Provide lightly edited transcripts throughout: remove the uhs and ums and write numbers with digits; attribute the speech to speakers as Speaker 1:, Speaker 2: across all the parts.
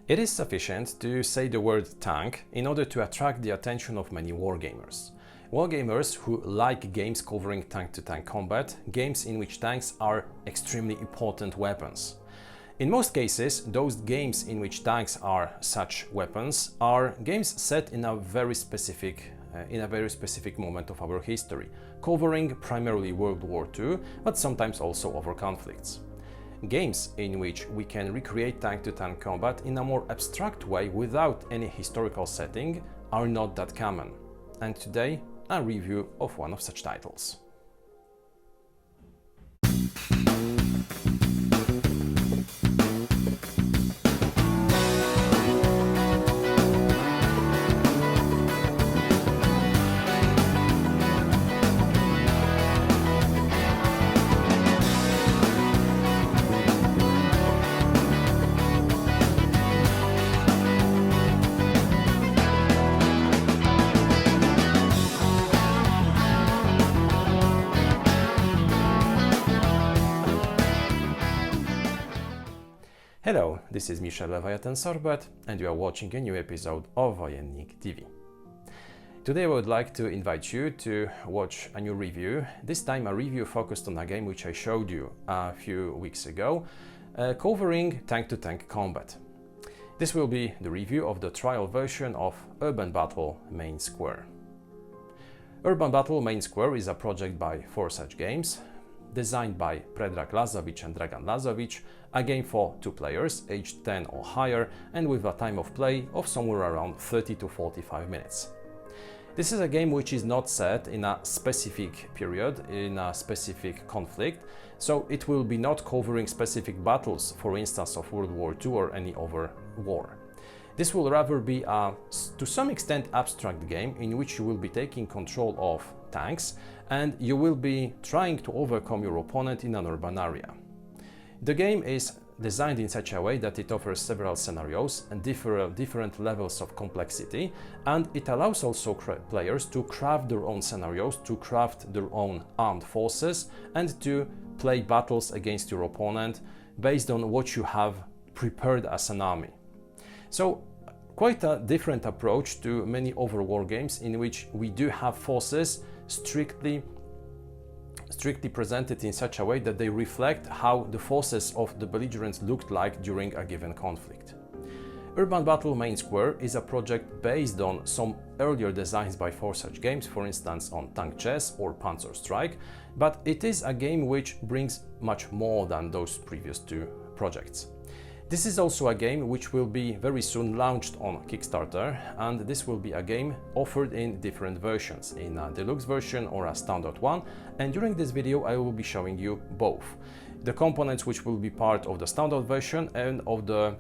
Speaker 1: It is sufficient to say the word tank in order to attract the attention of many wargamers. Wargamers who like games covering tank-to-tank combat, games in which tanks are extremely important weapons. In most cases, those games in which tanks are such weapons are games set in a very specific moment of our history, covering primarily World War II, but sometimes also other conflicts. Games in which we can recreate tank-to-tank combat in a more abstract way without any historical setting are not that common. And today, a review of one of such titles. Hello, this is Michel Leviathan Sorbet and you are watching a new episode of Wojennik TV. Today I would like to invite you to watch a new review, this time a review focused on a game which I showed you a few weeks ago, covering tank-to-tank combat. This will be the review of the trial version of Urban Battle Main Square. Urban Battle Main Square is a project by Forsage Games, designed by Predrag Lazovic and Dragan Lazovic, a game for 2 players, aged 10 or higher, and with a time of play of somewhere around 30 to 45 minutes. This is a game which is not set in a specific period, in a specific conflict, so it will be not covering specific battles, for instance of World War II or any other war. This will rather be a, to some extent, abstract game in which you will be taking control of tanks and you will be trying to overcome your opponent in an urban area. The game is designed in such a way that it offers several scenarios and different levels of complexity, and it allows also players to craft their own scenarios, to craft their own armed forces and to play battles against your opponent based on what you have prepared as an army. So quite a different approach to many other war games in which we do have forces strictly presented in such a way that they reflect how the forces of the belligerents looked like during a given conflict. Urban Battle Main Square is a project based on some earlier designs by Forsage Games, for instance on Tank Chess or Panzer Strike, but it is a game which brings much more than those previous 2 projects. This is also a game which will be very soon launched on Kickstarter, and this will be a game offered in different versions, in a deluxe version or a standard one, and during this video I will be showing you both. The components which will be part of the standard version and of the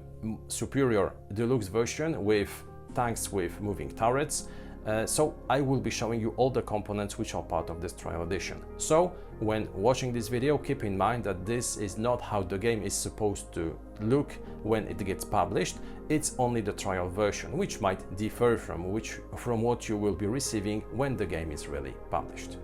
Speaker 1: superior deluxe version with tanks with moving turrets. So I will be showing you all the components which are part of this trial edition. So when watching this video, keep in mind that this is not how the game is supposed to look when it gets published. It's only the trial version, which might differ from what you will be receiving when the game is really published.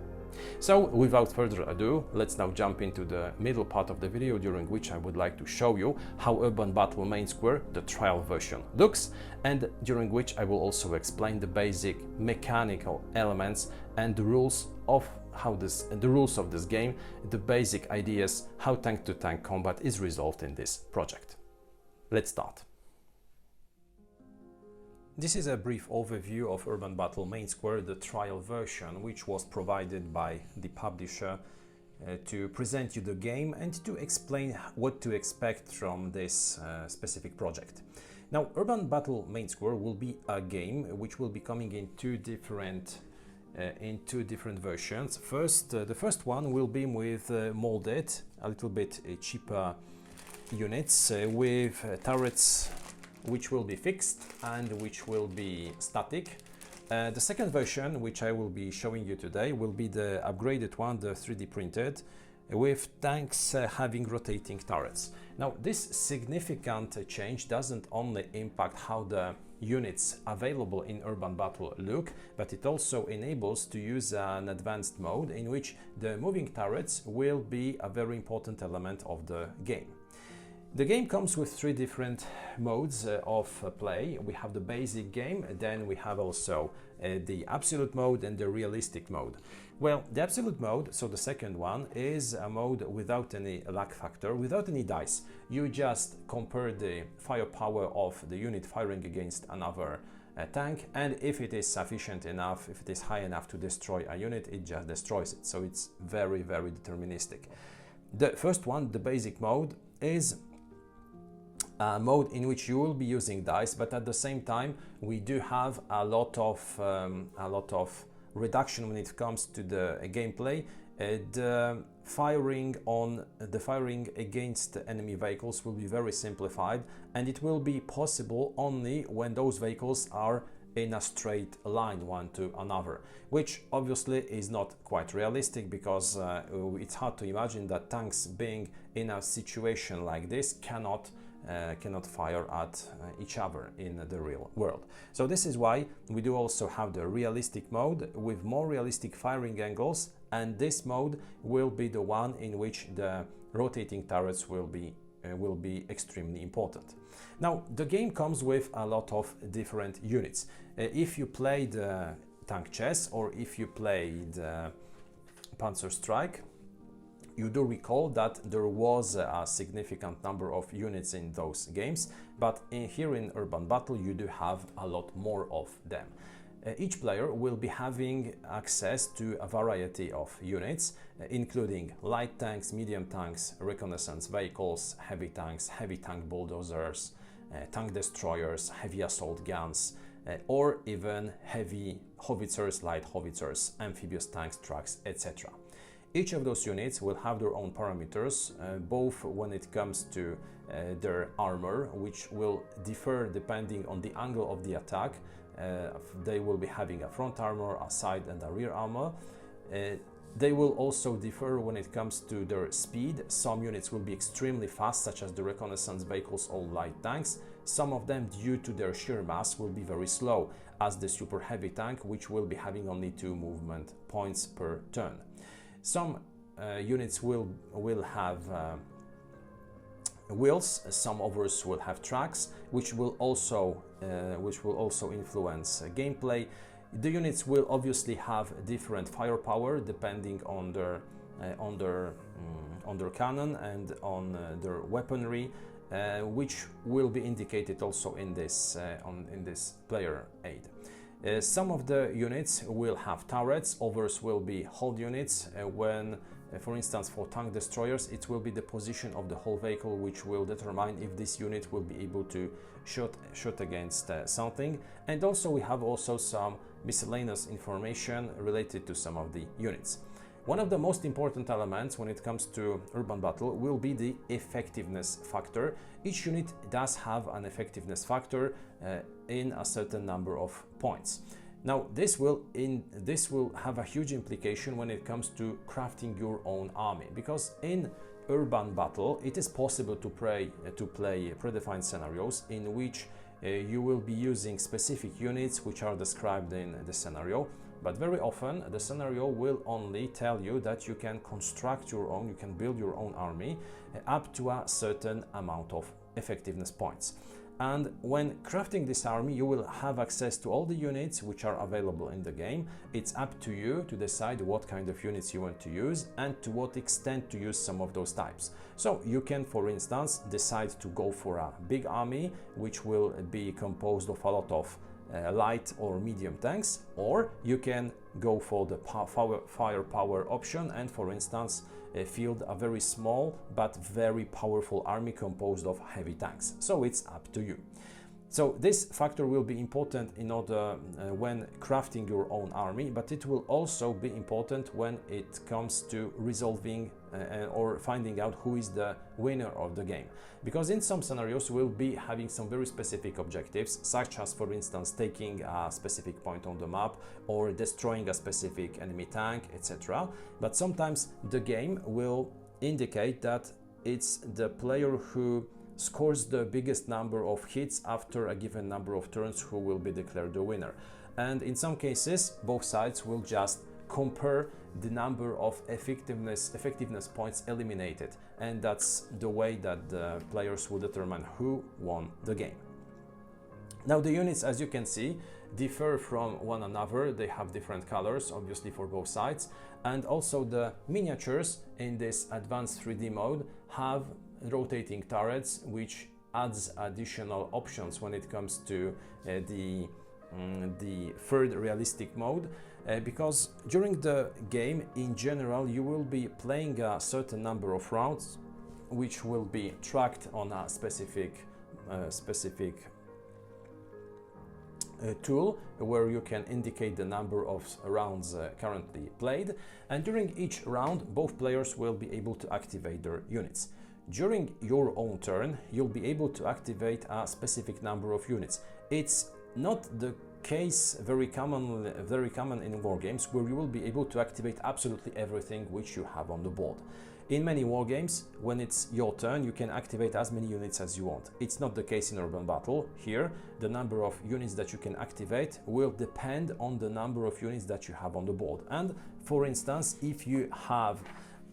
Speaker 1: So without further ado, let's now jump into the middle part of the video, during which I would like to show you how Urban Battle Main Square, the trial version, looks, and during which I will also explain the basic mechanical elements and the rules of this game, the basic ideas how tank-to-tank combat is resolved in this project. Let's start. This is a brief overview of Urban Battle Main Square, the trial version, which was provided by the publisher to present you the game and to explain what to expect from this specific project. Now, Urban Battle Main Square will be a game which will be coming in two different versions. The first one will be with molded, a little bit cheaper units with turrets which will be fixed and which will be static. The second version, which I will be showing you today, will be the upgraded one, the 3D printed, with tanks having rotating turrets. Now, this significant change doesn't only impact how the units available in Urban Battle look, but it also enables to use an advanced mode in which the moving turrets will be a very important element of the game. The game comes with 3 different modes of play. We have the basic game, then we have also the absolute mode and the realistic mode. Well, the absolute mode, so the second one, is a mode without any luck factor, without any dice. You just compare the firepower of the unit firing against another tank, and if it is sufficient enough, if it is high enough to destroy a unit, it just destroys it. So it's very, very deterministic. The first one, the basic mode, is a mode in which you will be using dice, but at the same time we do have a lot of reduction when it comes to the gameplay. The firing against enemy vehicles will be very simplified, and it will be possible only when those vehicles are in a straight line one to another, which obviously is not quite realistic, because it's hard to imagine that tanks, being in a situation like this, cannot fire at each other in the real world. So this is why we do also have the realistic mode with more realistic firing angles, and this mode will be the one in which the rotating turrets will be extremely important. Now, the game comes with a lot of different units. If you played Tank Chess, or if you played Panzer Strike, you do recall that there was a significant number of units in those games, but here in Urban Battle you do have a lot more of them. Each player will be having access to a variety of units, including light tanks, medium tanks, reconnaissance vehicles, heavy tank bulldozers, tank destroyers, heavy assault guns, or even heavy howitzers, light howitzers, amphibious tanks, trucks, etc. Each of those units will have their own parameters, both when it comes to their armor, which will differ depending on the angle of the attack. They will be having a front armor, a side and a rear armor. They will also differ when it comes to their speed. Some units will be extremely fast, such as the reconnaissance vehicles or light tanks. Some of them, due to their sheer mass, will be very slow, as the super heavy tank, which will be having only 2 movement points per turn. Some units will have wheels, some others will have tracks, which will also influence gameplay. The units will obviously have different firepower depending on their cannon and on their weaponry, which will be indicated also in this player aid. Some of the units will have turrets, others will be hold units. For instance, for tank destroyers, it will be the position of the whole vehicle which will determine if this unit will be able to shoot against something. And also we have some miscellaneous information related to some of the units. One of the most important elements when it comes to Urban Battle will be the effectiveness factor. Each unit does have an effectiveness factor in a certain number of points. Now, this will have a huge implication when it comes to crafting your own army, because in Urban Battle it is possible to play predefined scenarios in which you will be using specific units which are described in the scenario. But very often the scenario will only tell you that you can construct your own, you can build your own army up to a certain amount of effectiveness points. And when crafting this army, you will have access to all the units which are available in the game. It's up to you to decide what kind of units you want to use and to what extent to use some of those types. So you can, for instance, decide to go for a big army which will be composed of a lot of light or medium tanks, or you can go for the firepower option and, for instance, field a very small but very powerful army composed of heavy tanks. So it's up to you. So this factor will be important in order when crafting your own army, but it will also be important when it comes to resolving or finding out who is the winner of the game. Because in some scenarios we'll be having some very specific objectives, such as, for instance, taking a specific point on the map or destroying a specific enemy tank, etc. But sometimes the game will indicate that it's the player who scores the biggest number of hits after a given number of turns who will be declared the winner. And in some cases both sides will just compare the number of effectiveness points eliminated, and that's the way that the players will determine who won the game. Now the units, as you can see, differ from one another. They have different colors, obviously, for both sides, and also the miniatures in this advanced 3D mode have rotating turrets, which adds additional options when it comes to the third realistic mode, because during the game in general you will be playing a certain number of rounds which will be tracked on a specific tool where you can indicate the number of rounds currently played, and during each round both players will be able to activate their units. During your own turn you'll be able to activate a specific number of units. It's not the case very common in wargames, where you will be able to activate absolutely everything which you have on the board. In many wargames, when it's your turn, you can activate as many units as you want. It's not the case in Urban Battle. Here, the number of units that you can activate will depend on the number of units that you have on the board. And for instance, if you have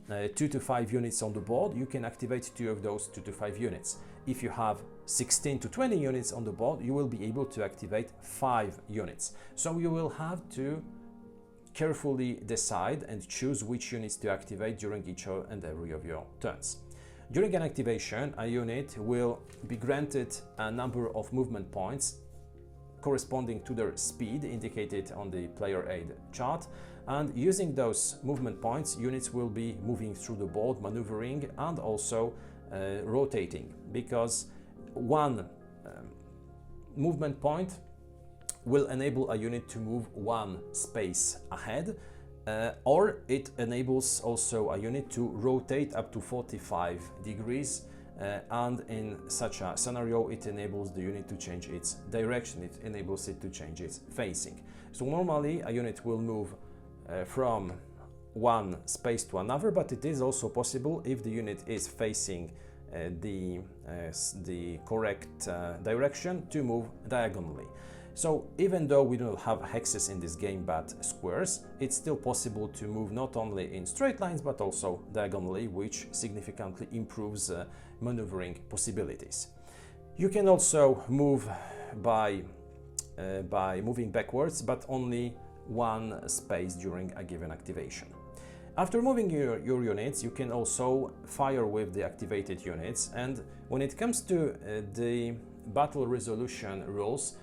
Speaker 1: 2 to 5 units on the board, you can activate 2 of those 2 to 5 units. If you have 16 to 20 units on the board, you will be able to activate 5 units. So you will have to carefully decide and choose which units to activate during each and every of your turns. During an activation, a unit will be granted a number of movement points corresponding to their speed indicated on the player aid chart, and using those movement points, units will be moving through the board, maneuvering and also rotating, because one movement point will enable a unit to move 1 space ahead, or it enables also a unit to rotate up to 45 degrees, and in such a scenario it enables the unit to change its direction, it enables it to change its facing. So normally a unit will move from one space to another, but it is also possible, if the unit is facing the correct direction, to move diagonally. So even though we don't have hexes in this game but squares, it's still possible to move not only in straight lines but also diagonally, which significantly improves maneuvering possibilities. You can also move by moving backwards, but only 1 space during a given activation. After moving your units, you can also fire with the activated units, and when it comes to the battle resolution rules,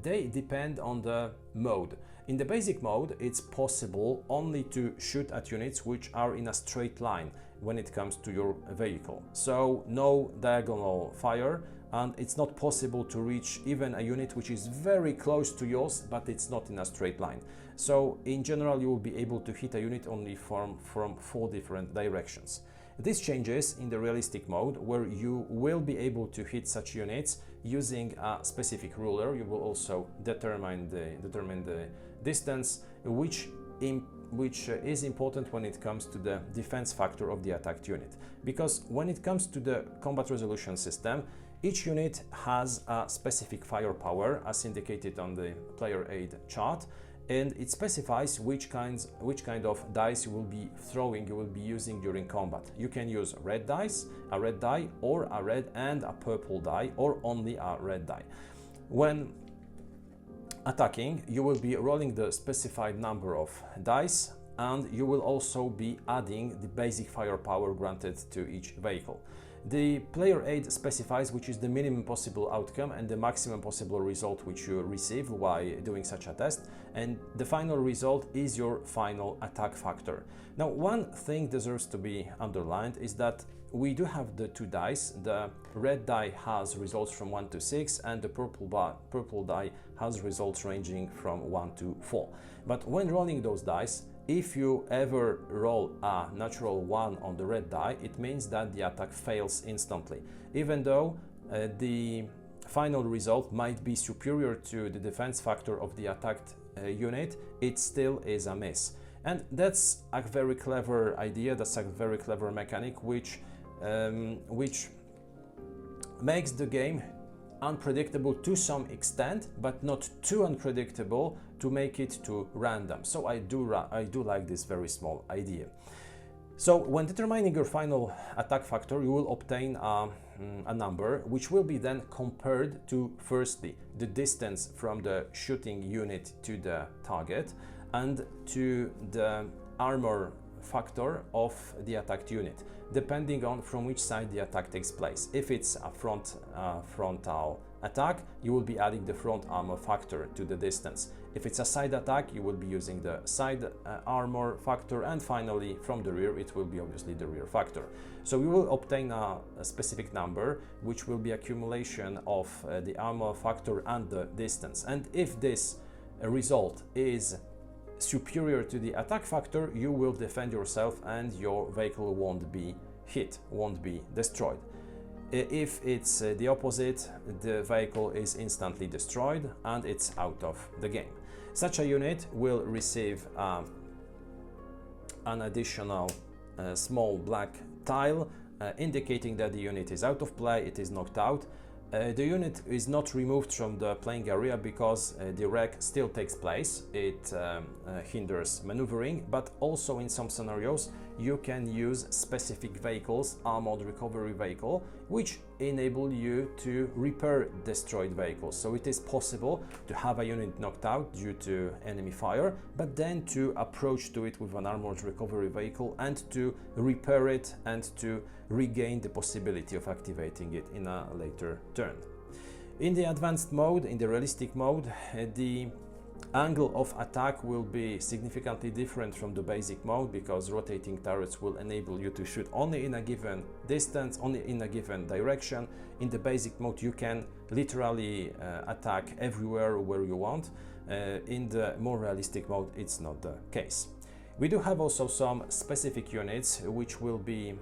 Speaker 1: they depend on the mode. In the basic mode, it's possible only to shoot at units which are in a straight line when it comes to your vehicle. So no diagonal fire, and it's not possible to reach even a unit which is very close to yours, but it's not in a straight line. So in general, you will be able to hit a unit only from 4 different directions. This changes in the realistic mode, where you will be able to hit such units using a specific ruler. You will also determine the distance, which is important when it comes to the defense factor of the attacked unit. Because when it comes to the combat resolution system, each unit has a specific firepower, as indicated on the player aid chart, and it specifies which kind of dice you will be throwing, you will be using during combat. You can use red dice, a red die, or a red and a purple die, or only a red die. When attacking, you will be rolling the specified number of dice, and you will also be adding the basic firepower granted to each vehicle. The player aid specifies which is the minimum possible outcome and the maximum possible result which you receive while doing such a test, and the final result is your final attack factor. Now, one thing deserves to be underlined is that we do have the 2 dice. The red die has results from 1 to 6, and the purple die has results ranging from 1 to 4. But when rolling those dice, if you ever roll a natural 1 on the red die, it means that the attack fails instantly. Even though the final result might be superior to the defense factor of the attacked unit, it still is a miss. And that's a very clever idea, that's a very clever mechanic, which makes the game unpredictable to some extent, but not too unpredictable to make it too random. So I do like this very small idea. So when determining your final attack factor, you will obtain a number which will be then compared to, firstly, the distance from the shooting unit to the target and to the armor factor of the attacked unit, depending on from which side the attack takes place. If it's a frontal attack, you will be adding the front armor factor to the distance. If it's a side attack, you will be using the side armor factor, and finally from the rear it will be obviously the rear factor. So we will obtain a specific number which will be accumulation of the armor factor and the distance, and if this result is superior to the attack factor, you will defend yourself and your vehicle won't be hit, won't be destroyed. If it's the opposite, the vehicle is instantly destroyed and it's out of the game. Such a unit will receive an additional small black tile indicating that the unit is out of play, it is knocked out. The unit is not removed from the playing area because the wreck still takes place. It hinders maneuvering, but also in some scenarios you can use specific vehicles, armored recovery vehicle, which enable you to repair destroyed vehicles. So it is possible to have a unit knocked out due to enemy fire, but then to approach to it with an armored recovery vehicle and to repair it and to regain the possibility of activating it in a later turn. In the advanced mode, in the realistic mode, the angle of attack will be significantly different from the basic mode, because rotating turrets will enable you to shoot only in a given distance, only in a given direction. In the basic mode you can literally attack everywhere where you want. In the more realistic mode it's not the case. We do have also some specific units which will be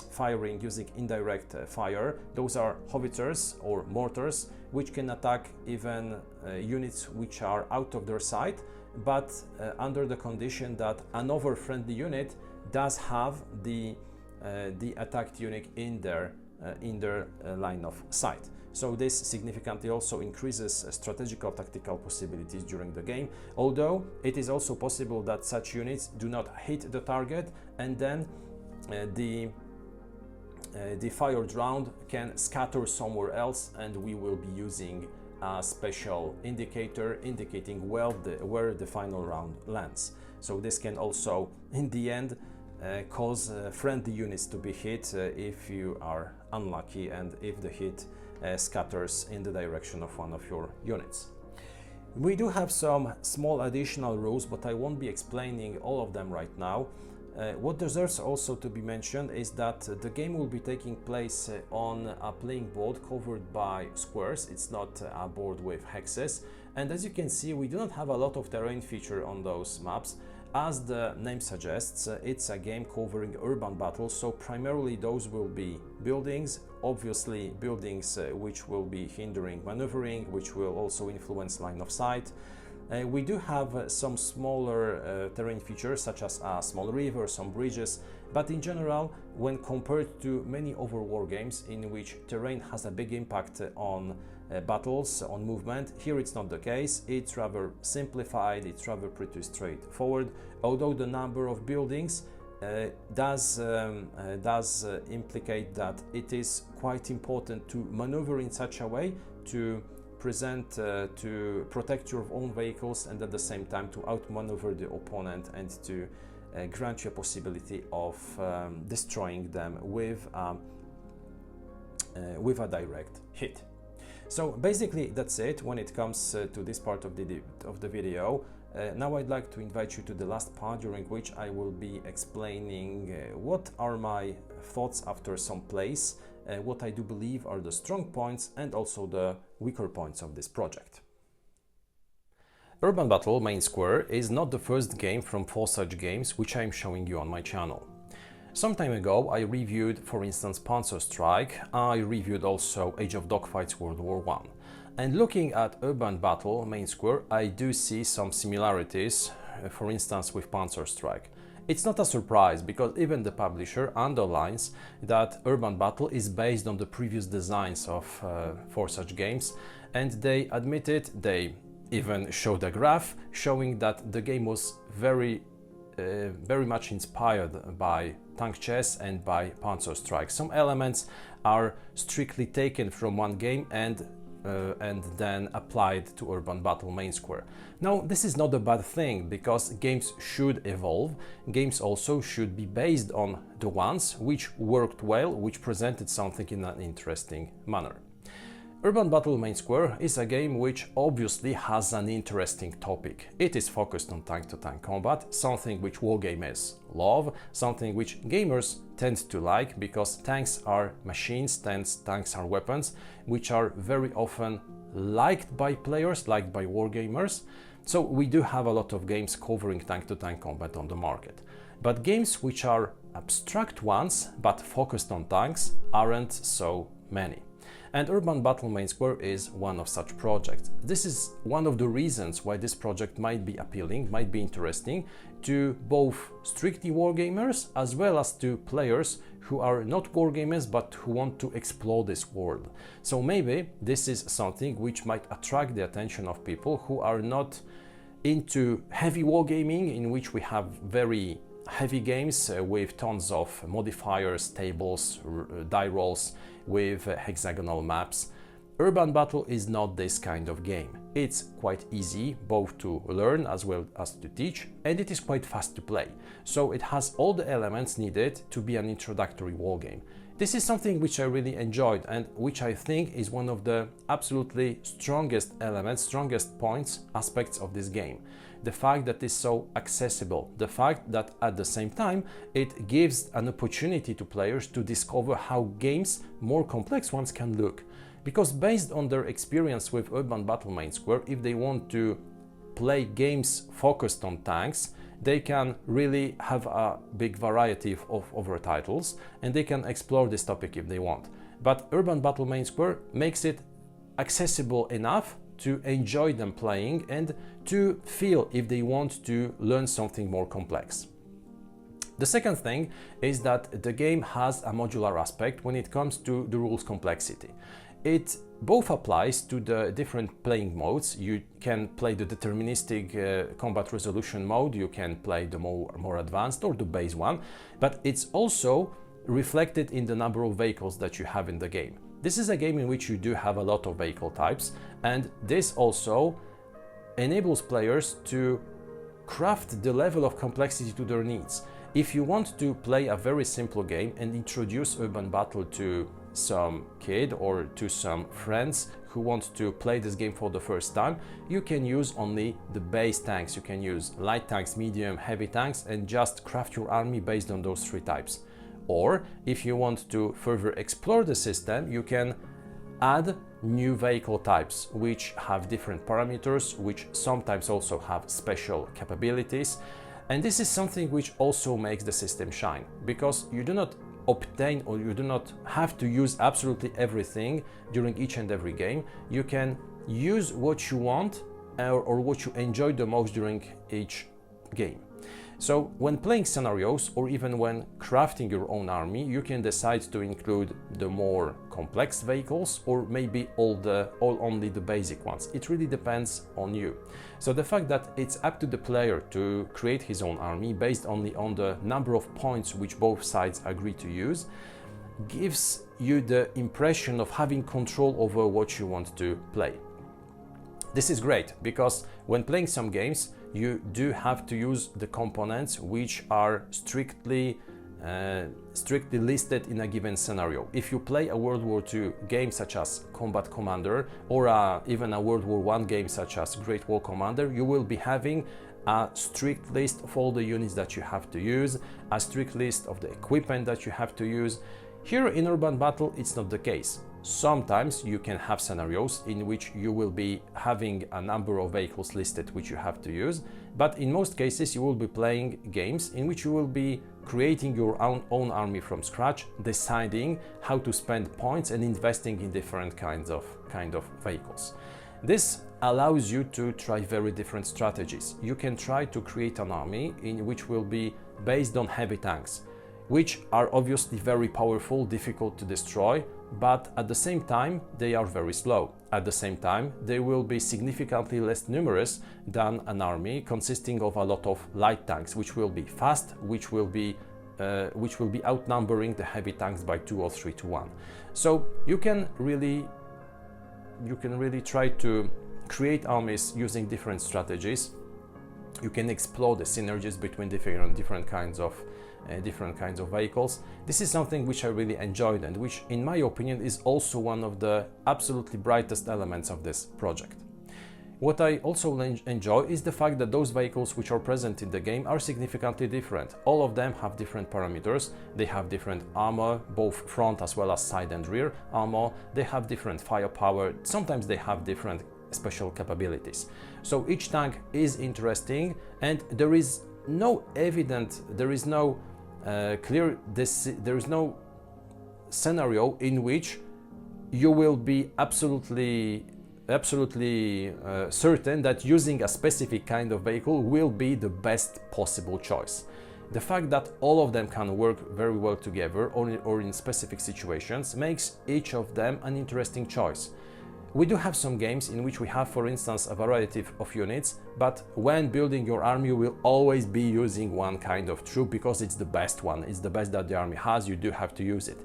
Speaker 1: firing using indirect fire. Those are howitzers or mortars, which can attack even units which are out of their sight, but under the condition that another friendly unit does have the attacked unit in their line of sight. So this significantly also increases strategical tactical possibilities during the game, although it is also possible that such units do not hit the target, and then the fired round can scatter somewhere else, and we will be using a special indicator indicating where the final round lands. So this can also in the end cause friendly units to be hit if you are unlucky and if the hit scatters in the direction of one of your units. We do have some small additional rules, but I won't be explaining all of them right now. What deserves also to be mentioned is that the game will be taking place on a playing board covered by squares. It's not a board with hexes, and as you can see, we do not have a lot of terrain feature on those maps. As the name suggests, it's a game covering urban battles, so primarily those will be buildings, obviously buildings which will be hindering maneuvering, which will also influence line of sight. We do have some smaller terrain features, such as a small river, some bridges, but in general, when compared to many other war games in which terrain has a big impact on battles, on movement, here it's not the case. It's rather simplified, it's rather pretty straightforward, although the number of buildings does implicate that it is quite important to maneuver in such a way to protect your own vehicles and at the same time to outmaneuver the opponent and to grant you a possibility of destroying them with a direct hit. So basically that's it when it comes to this part of the video. Now I'd like to invite you to the last part, during which I will be explaining what are my thoughts after some plays, what I do believe are the strong points and also the weaker points of this project. Urban Battle Main Square is not the first game from Forsage Games which I am showing you on my channel. Some time ago I reviewed, for instance, Panzer Strike. I reviewed also Age of Dogfights World War I. And looking at Urban Battle Main Square, I do see some similarities, for instance with Panzer Strike. It's not a surprise because even the publisher underlines that Urban Battle is based on the previous designs of Forsage Games, and they admitted, they even showed a graph showing that the game was very much inspired by tank chess and by Panzer Strike. Some elements are strictly taken from one game and then applied to Urban Battle Main Square. Now, this is not a bad thing because games should evolve. Games also should be based on the ones which worked well, which presented something in an interesting manner. Urban Battle Main Square is a game which obviously has an interesting topic. It is focused on tank-to-tank combat, something which wargamers love, something which gamers tend to like because tanks are machines, tanks are weapons, which are very often liked by players, liked by wargamers. So we do have a lot of games covering tank-to-tank combat on the market. But games which are abstract ones but focused on tanks aren't so many. And Urban Battle Main Square is one of such projects. This is one of the reasons why this project might be appealing, might be interesting to both strictly wargamers as well as to players who are not wargamers but who want to explore this world. So maybe this is something which might attract the attention of people who are not into heavy wargaming, in which we have very heavy games with tons of modifiers, tables, die rolls, with hexagonal maps. Urban Battle is not this kind of game. It's quite easy both to learn as well as to teach, and it is quite fast to play. So it has all the elements needed to be an introductory wargame. This is something which I really enjoyed and which I think is one of the absolutely strongest elements, strongest points, aspects of this game. The fact that it's so accessible, the fact that at the same time it gives an opportunity to players to discover how games, more complex ones, can look. Because based on their experience with Urban Battle Main Square, if they want to play games focused on tanks, they can really have a big variety of other titles and they can explore this topic if they want. But Urban Battle Main Square makes it accessible enough to enjoy them playing and to feel if they want to learn something more complex. The second thing is that the game has a modular aspect when it comes to the rules complexity. It both applies to the different playing modes. You can play the deterministic combat resolution mode, you can play the more advanced or the base one, but it's also reflected in the number of vehicles that you have in the game. This is a game in which you do have a lot of vehicle types, and this also enables players to craft the level of complexity to their needs. If you want to play a very simple game and introduce Urban Battle to some kid or to some friends who want to play this game for the first time, you can use only the base tanks. You can use light tanks, medium, heavy tanks, and just craft your army based on those three types. Or if you want to further explore the system, you can add new vehicle types which have different parameters, which sometimes also have special capabilities. And this is something which also makes the system shine, because you do not obtain or you do not have to use absolutely everything during each and every game. You can use what you want or what you enjoy the most during each game. So when playing scenarios or even when crafting your own army, you can decide to include the more complex vehicles or maybe only the basic ones. It really depends on you. So the fact that it's up to the player to create his own army based only on the number of points which both sides agree to use gives you the impression of having control over what you want to play. This is great because when playing some games, you do have to use the components which are strictly listed in a given scenario. If you play a World War II game such as Combat Commander or even a World War I game such as Great War Commander, you will be having a strict list of all the units that you have to use, a strict list of the equipment that you have to use. Here in Urban Battle, it's not the case. Sometimes you can have scenarios in which you will be having a number of vehicles listed which you have to use, but in most cases you will be playing games in which you will be creating your own army from scratch, deciding how to spend points and investing in different kind of vehicles. This allows you to try very different strategies. You can try to create an army in which will be based on heavy tanks, which are obviously very powerful, difficult to destroy, but at the same time they are very slow. At the same time, they will be significantly less numerous than an army consisting of a lot of light tanks, which will be fast, which will be outnumbering the heavy tanks by 2 or 3 to 1. So you can really try to create armies using different strategies. You can explore the synergies between different kinds of vehicles. This is something which I really enjoyed and which, in my opinion, is also one of the absolutely brightest elements of this project. What I also enjoy is the fact that those vehicles which are present in the game are significantly different. All of them have different parameters. They have different armor, both front as well as side and rear armor. They have different firepower. Sometimes they have different special capabilities. So each tank is interesting, and there is no scenario in which you will be absolutely certain that using a specific kind of vehicle will be the best possible choice. The fact that all of them can work very well together or in specific situations makes each of them an interesting choice. We do have some games in which we have, for instance, a variety of units, but when building your army you will always be using one kind of troop because it's the best one, it's the best that the army has, you do have to use it.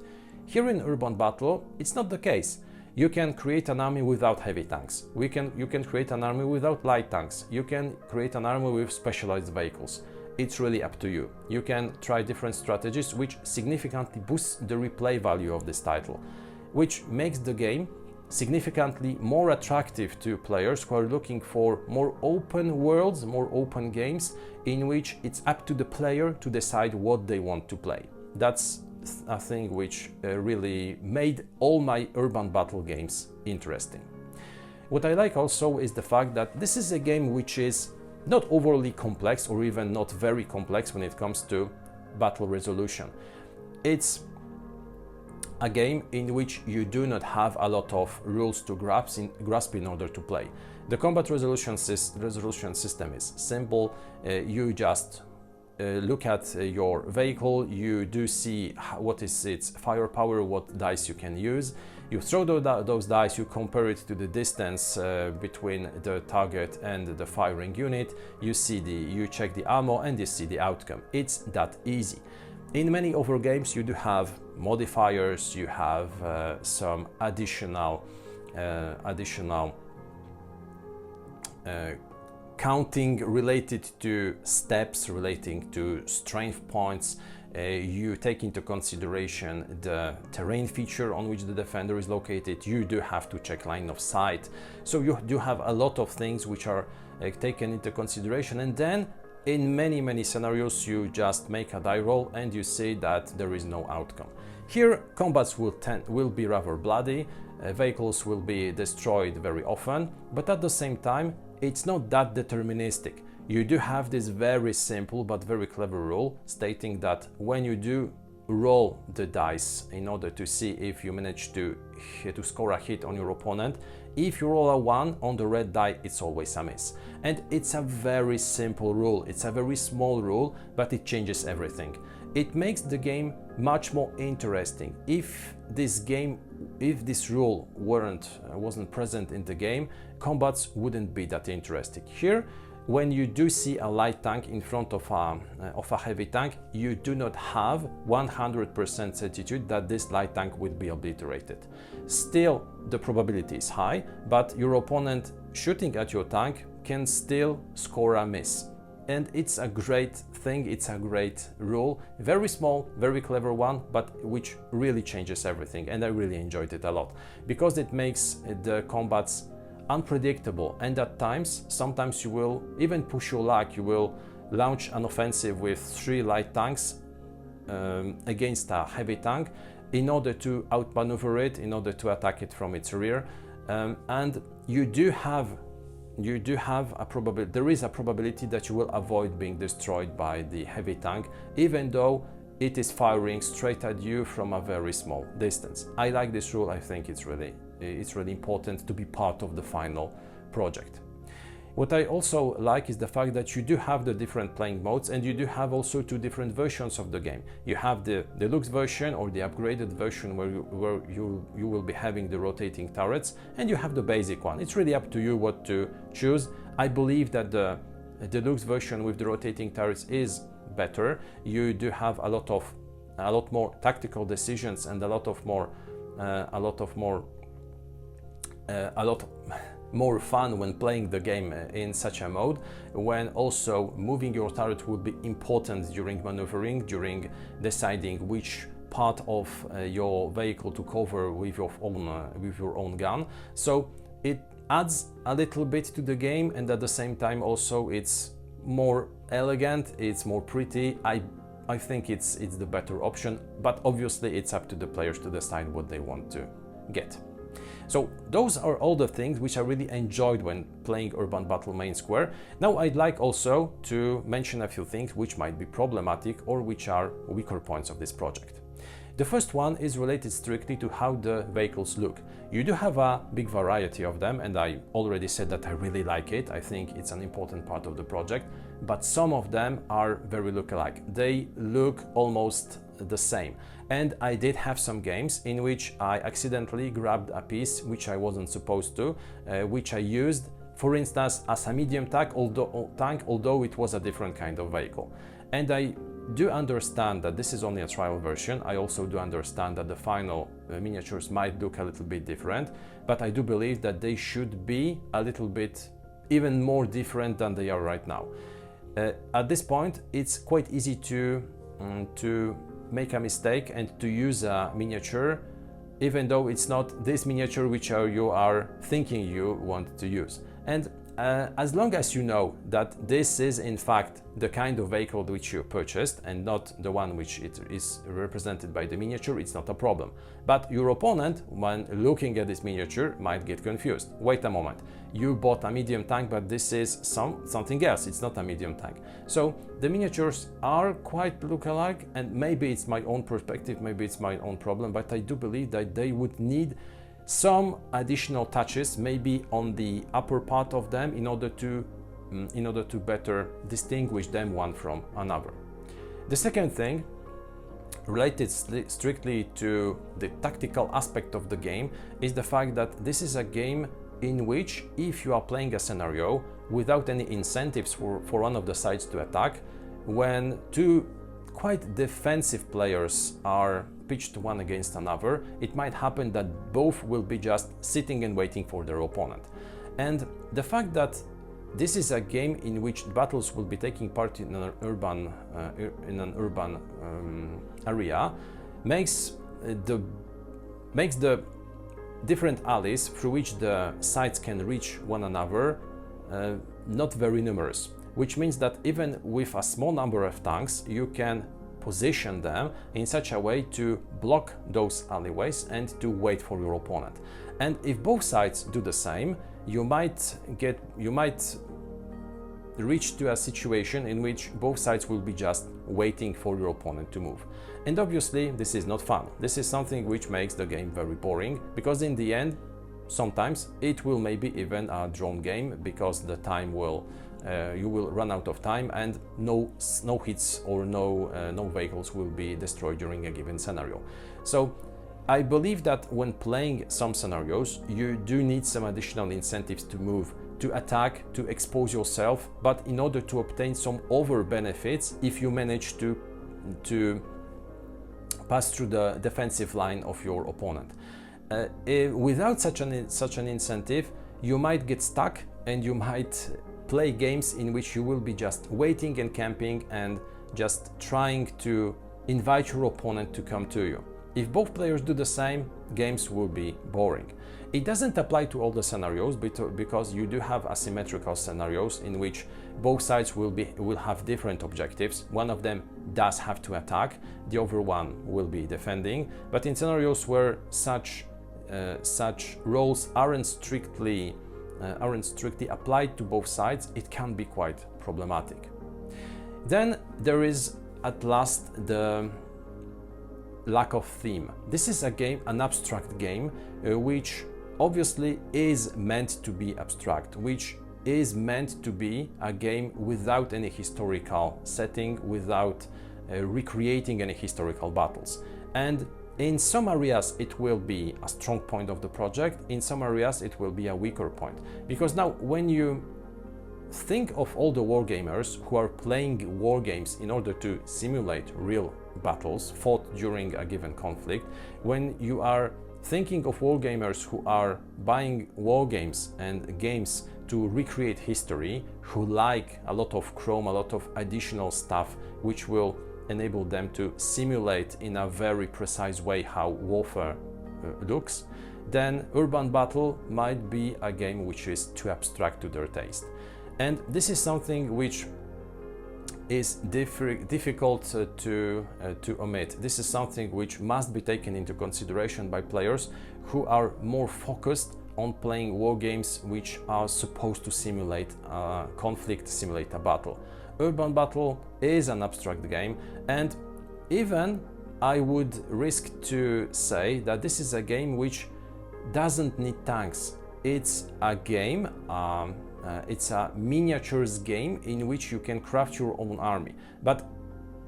Speaker 1: Here in Urban Battle, it's not the case. You can create an army without heavy tanks. You can create an army without light tanks. You can create an army with specialized vehicles. It's really up to you. You can try different strategies which significantly boost the replay value of this title, which makes the game significantly more attractive to players who are looking for more open worlds, more open games in which it's up to the player to decide what they want to play. That's a thing which really made all my Urban Battle games interesting. What I like also is the fact that this is a game which is not overly complex or even not very complex when it comes to battle resolution. It's a game in which you do not have a lot of rules to grasp in order to play. The combat resolution system is simple. You just look at your vehicle, you do see what is its firepower, what dice you can use. You throw those dice, you compare it to the distance between the target and the firing unit, you check the ammo and you see the outcome. It's that easy. In many other games you do have modifiers, you have some additional counting related to steps, relating to strength points. You take into consideration the terrain feature on which the defender is located. You do have to check line of sight. So you do have a lot of things which are taken into consideration, and then in many scenarios you just make a die roll and you see that there is no outcome. Here combats will be rather bloody, vehicles will be destroyed very often, but at the same time it's not that deterministic. You do have this very simple but very clever rule stating that when you do roll the dice in order to see if you manage to score a hit on your opponent, if you roll a 1 on the red die, it's always a miss. And it's a very simple rule, it's a very small rule, but it changes everything. It makes the game much more interesting. If this rule wasn't present in the game, combats wouldn't be that interesting. Here, when you do see a light tank in front of a heavy tank, you do not have 100% certitude that this light tank will be obliterated. Still, the probability is high, but your opponent shooting at your tank can still score a miss. And it's a great thing, it's a great rule, very small, very clever one, but which really changes everything, and I really enjoyed it a lot, because it makes the combats unpredictable, and at times, sometimes you will even push your luck, you will launch an offensive with 3 light tanks against a heavy tank in order to outmaneuver it, in order to attack it from its rear, and there is a probability that you will avoid being destroyed by the heavy tank, even though it is firing straight at you from a very small distance. I like this rule, I think it's really important to be part of the final project. What I also like is the fact that you do have the different playing modes, and you do have also two different versions of the game. You have the deluxe version or the upgraded version where you will be having the rotating turrets, and you have the basic one. It's really up to you what to choose. I believe that the deluxe version with the rotating turrets is better. You do have a lot more tactical decisions and a lot more fun when playing the game in such a mode, when also moving your turret will be important during maneuvering, during deciding which part of your vehicle to cover with your own gun. So it adds a little bit to the game, and at the same time also it's more elegant, it's more pretty. I think it's the better option, but obviously it's up to the players to decide what they want to get. So those are all the things which I really enjoyed when playing Urban Battle Main Square. Now I'd like also to mention a few things which might be problematic or which are weaker points of this project. The first one is related strictly to how the vehicles look. You do have a big variety of them, and I already said that I really like it. I think it's an important part of the project, but some of them are very look-alike. They look almost the same. And I did have some games in which I accidentally grabbed a piece which I wasn't supposed to, which I used, for instance, as a medium tank, although it was a different kind of vehicle. And I do understand that this is only a trial version. I also do understand that the final miniatures might look a little bit different, but I do believe that they should be a little bit even more different than they are right now. At this point, it's quite easy to make a mistake and to use a miniature, even though it's not this miniature which you are thinking you want to use. And as long as you know that this is in fact the kind of vehicle which you purchased and not the one which it is represented by the miniature, it's not a problem. But your opponent, when looking at this miniature, might get confused. Wait a moment, you bought a medium tank, but this is something else, it's not a medium tank. So the miniatures are quite look-alike, and maybe it's my own perspective, maybe it's my own problem, but I do believe that they would need some additional touches, maybe on the upper part of them, in order to better distinguish them one from another. The second thing, related strictly to the tactical aspect of the game, is the fact that this is a game in which, if you are playing a scenario without any incentives for one of the sides to attack, when two quite defensive players are pitched one against another, it might happen that both will be just sitting and waiting for their opponent. And the fact that this is a game in which battles will be taking part in an urban area makes the different alleys through which the sides can reach one another not very numerous, which means that even with a small number of tanks, you can position them in such a way to block those alleyways and to wait for your opponent. And if both sides do the same, you might reach to a situation in which both sides will be just waiting for your opponent to move. And obviously this is not fun. This is something which makes the game very boring, because in the end sometimes it will maybe even a drawn game, because the time will you will run out of time and no hits or no vehicles will be destroyed during a given scenario. So I believe that when playing some scenarios, you do need some additional incentives to move, to attack, to expose yourself, but in order to obtain some other benefits if you manage to pass through the defensive line of your opponent. Without such an incentive, you might get stuck and you might play games in which you will be just waiting and camping and just trying to invite your opponent to come to you. If both players do the same, games will be boring. It doesn't apply to all the scenarios, because you do have asymmetrical scenarios in which both sides will have different objectives. One of them does have to attack, the other one will be defending. But in scenarios where such roles aren't strictly applied to both sides, it can be quite problematic. Then there is at last the lack of theme. This is a game, an abstract game, which obviously is meant to be abstract, which is meant to be a game without any historical setting, without recreating any historical battles. And in some areas it will be a strong point of the project, in some areas it will be a weaker point. Because now when you think of all the wargamers who are playing war games in order to simulate real battles fought during a given conflict, when you are thinking of wargamers who are buying war games and games to recreate history, who like a lot of chrome, a lot of additional stuff which will enable them to simulate in a very precise way how warfare looks, then Urban Battle might be a game which is too abstract to their taste. And this is something which is difficult to omit. This is something which must be taken into consideration by players who are more focused on playing war games which are supposed to simulate a conflict, simulate a battle. Urban Battle is an abstract game, and even I would risk to say that this is a game which doesn't need tanks. It's a game, it's a miniatures game in which you can craft your own army. But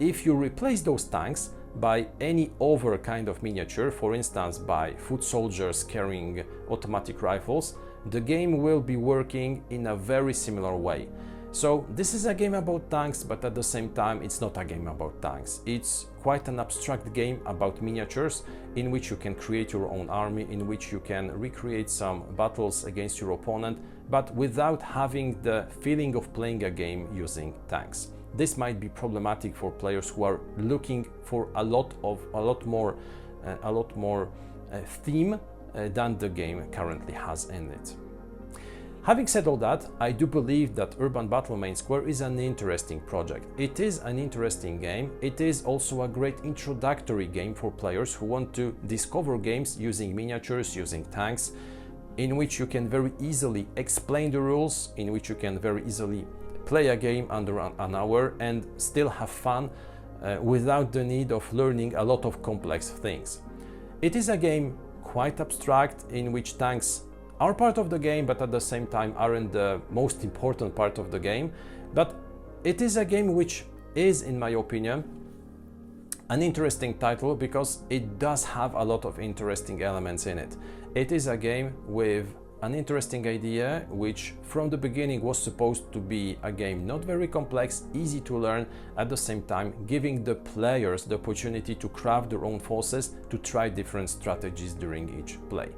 Speaker 1: if you replace those tanks by any other kind of miniature, for instance by foot soldiers carrying automatic rifles, the game will be working in a very similar way. So this is a game about tanks, but at the same time it's not a game about tanks. It's quite an abstract game about miniatures in which you can create your own army, in which you can recreate some battles against your opponent, but without having the feeling of playing a game using tanks. This might be problematic for players who are looking for a lot more theme than the game currently has in it. Having said all that, I do believe that Urban Battle Main Square is an interesting project. It is an interesting game. It is also a great introductory game for players who want to discover games using miniatures, using tanks, in which you can very easily explain the rules, in which you can very easily play a game under an hour and still have fun without the need of learning a lot of complex things. It is a game quite abstract, in which tanks are part of the game, but at the same time aren't the most important part of the game. But it is a game which is, in my opinion, an interesting title because it does have a lot of interesting elements in it. It is a game with an interesting idea, which from the beginning was supposed to be a game not very complex, easy to learn, at the same time giving the players the opportunity to craft their own forces, to try different strategies during each play.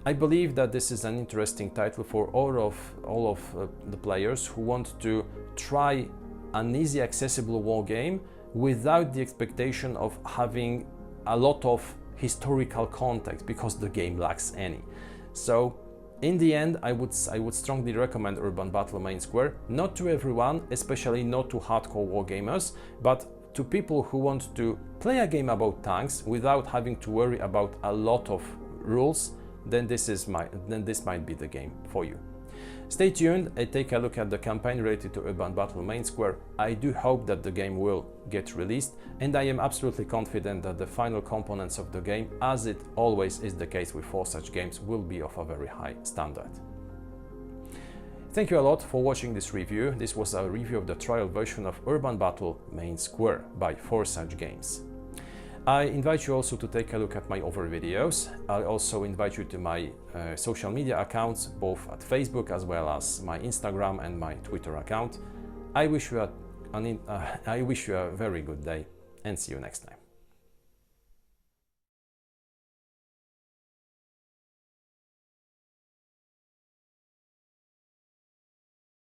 Speaker 1: I believe that this is an interesting title for all of the players who want to try an easy, accessible war game without the expectation of having a lot of historical context, because the game lacks any. So in the end, I would strongly recommend Urban Battle Main Square, not to everyone, especially not to hardcore wargamers, but to people who want to play a game about tanks without having to worry about a lot of rules. Then this might be the game for you. Stay tuned and take a look at the campaign related to Urban Battle Main Square. I do hope that the game will get released, and I am absolutely confident that the final components of the game, as it always is the case with Forsage Games, will be of a very high standard. Thank you a lot for watching this review. This was a review of the trial version of Urban Battle Main Square by Forsage Games. I invite you also to take a look at my other videos. I also invite you to my social media accounts, both at Facebook as well as my Instagram and my Twitter account. I wish you a very good day and see you next time.